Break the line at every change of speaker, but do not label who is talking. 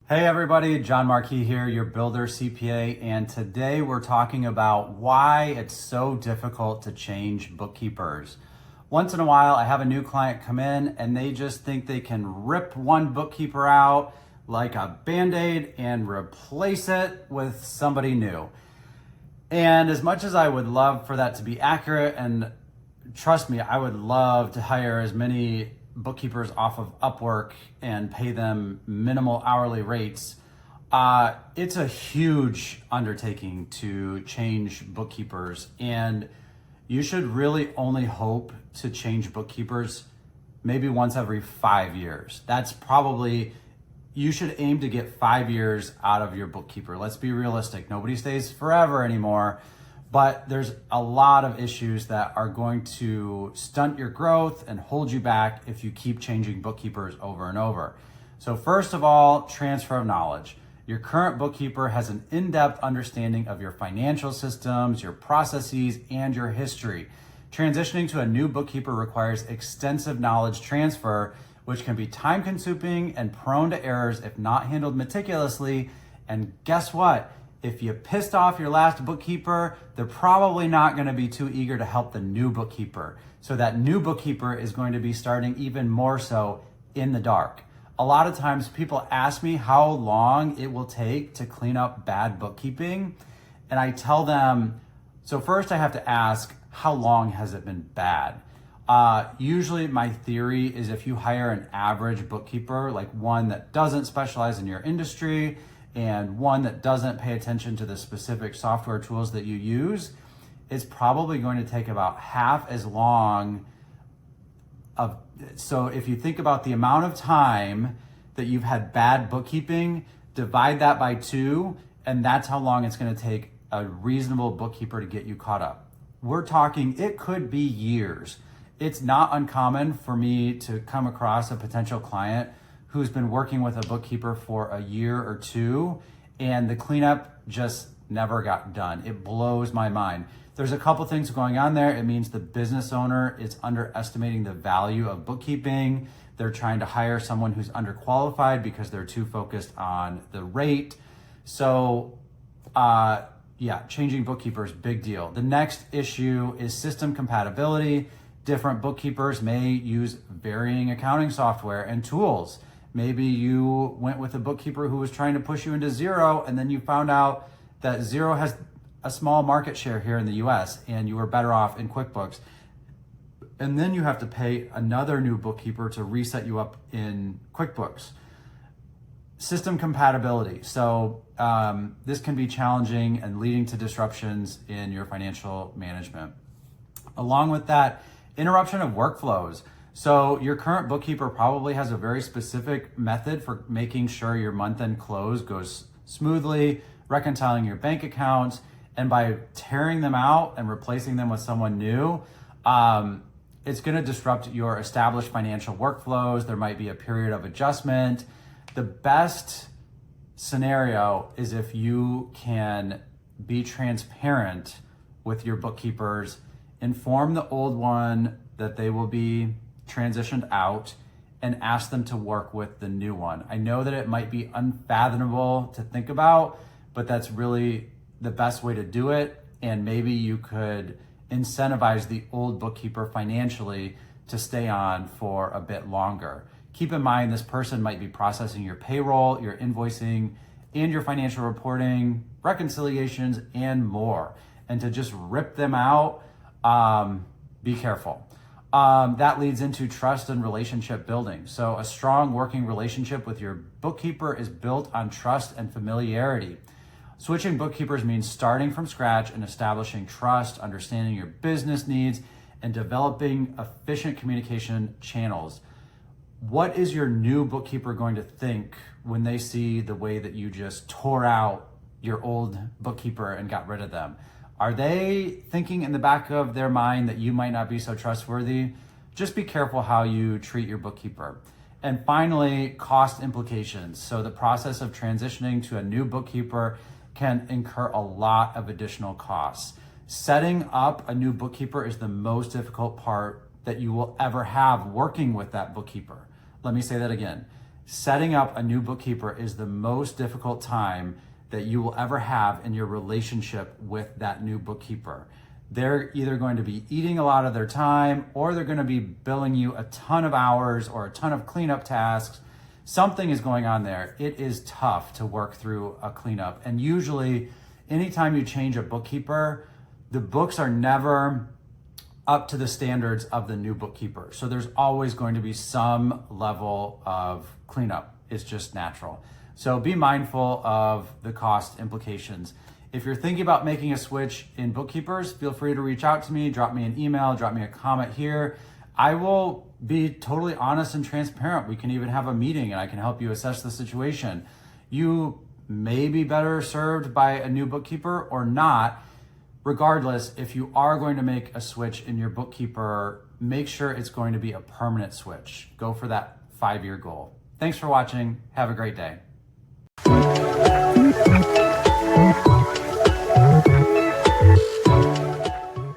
Hey everybody, Jon Markee here, your Builder CPA, and today we're talking about why it's so difficult to change bookkeepers. Once in a while, I have a new client come in and they just think they can rip one bookkeeper out like a Band-Aid and replace it with somebody new. And as much as I would love for that to be accurate, and trust me, I would love to hire as many bookkeepers off of Upwork and pay them minimal hourly rates. It's a huge undertaking to change bookkeepers, and you should really only hope to change bookkeepers maybe once every 5 years. That's probably, you should aim to get 5 years out of your bookkeeper. Let's be realistic. Nobody stays forever anymore. But there's a lot of issues that are going to stunt your growth and hold you back if you keep changing bookkeepers over and over. So first of all, transfer of knowledge. Your current bookkeeper has an in-depth understanding of your financial systems, your processes, and your history. Transitioning to a new bookkeeper requires extensive knowledge transfer, which can be time-consuming and prone to errors if not handled meticulously. And guess what? If you pissed off your last bookkeeper, they're probably not going to be too eager to help the new bookkeeper. So that new bookkeeper is going to be starting even more so in the dark. A lot of times people ask me how long it will take to clean up bad bookkeeping. And I tell them, so first I have to ask, how long has it been bad? Usually my theory is if you hire an average bookkeeper, like one that doesn't specialize in your industry, and one that doesn't pay attention to the specific software tools that you use, it's probably going to take about half as long so if you think about the amount of time that you've had bad bookkeeping, divide that by 2, and that's how long it's going to take a reasonable bookkeeper to get you caught up. We're talking, it could be years. It's not uncommon for me to come across a potential client who's been working with a bookkeeper for a year or 2, and the cleanup just never got done. It blows my mind. There's a couple things going on there. It means the business owner is underestimating the value of bookkeeping. They're trying to hire someone who's underqualified because they're too focused on the rate. So changing bookkeepers, big deal. The next issue is system compatibility. Different bookkeepers may use varying accounting software and tools. Maybe you went with a bookkeeper who was trying to push you into Xero, and then you found out that Xero has a small market share here in the US and you were better off in QuickBooks. And then you have to pay another new bookkeeper to reset you up in QuickBooks. System compatibility. So this can be challenging and leading to disruptions in your financial management. Along with that, interruption of workflows. So your current bookkeeper probably has a very specific method for making sure your month-end close goes smoothly, reconciling your bank accounts, and by tearing them out and replacing them with someone new, it's going to disrupt your established financial workflows. There might be a period of adjustment. The best scenario is if you can be transparent with your bookkeepers, inform the old one that they will be transitioned out, and ask them to work with the new one. I know that it might be unfathomable to think about, but that's really the best way to do it. And maybe you could incentivize the old bookkeeper financially to stay on for a bit longer. Keep in mind, this person might be processing your payroll, your invoicing, and your financial reporting, reconciliations, and more. And to just rip them out, be careful. That leads into trust and relationship building. So a strong working relationship with your bookkeeper is built on trust and familiarity. Switching bookkeepers means starting from scratch and establishing trust, understanding your business needs, and developing efficient communication channels. What is your new bookkeeper going to think when they see the way that you just tore out your old bookkeeper and got rid of them? Are they thinking in the back of their mind that you might not be so trustworthy? Just be careful how you treat your bookkeeper. And finally, cost implications. So the process of transitioning to a new bookkeeper can incur a lot of additional costs. Setting up a new bookkeeper is the most difficult part that you will ever have working with that bookkeeper. Let me say that again. Setting up a new bookkeeper is the most difficult time that you will ever have in your relationship with that new bookkeeper. They're either going to be eating a lot of their time, or they're going to be billing you a ton of hours or a ton of cleanup tasks. Something is going on there. It is tough to work through a cleanup. And usually, anytime you change a bookkeeper, the books are never up to the standards of the new bookkeeper. So there's always going to be some level of cleanup. It's just natural. So be mindful of the cost implications. If you're thinking about making a switch in bookkeepers, feel free to reach out to me, drop me an email, drop me a comment here. I will be totally honest and transparent. We can even have a meeting and I can help you assess the situation. You may be better served by a new bookkeeper or not. Regardless, if you are going to make a switch in your bookkeeper, make sure it's going to be a permanent switch. Go for that 5-year goal. Thanks for watching. Have a great day.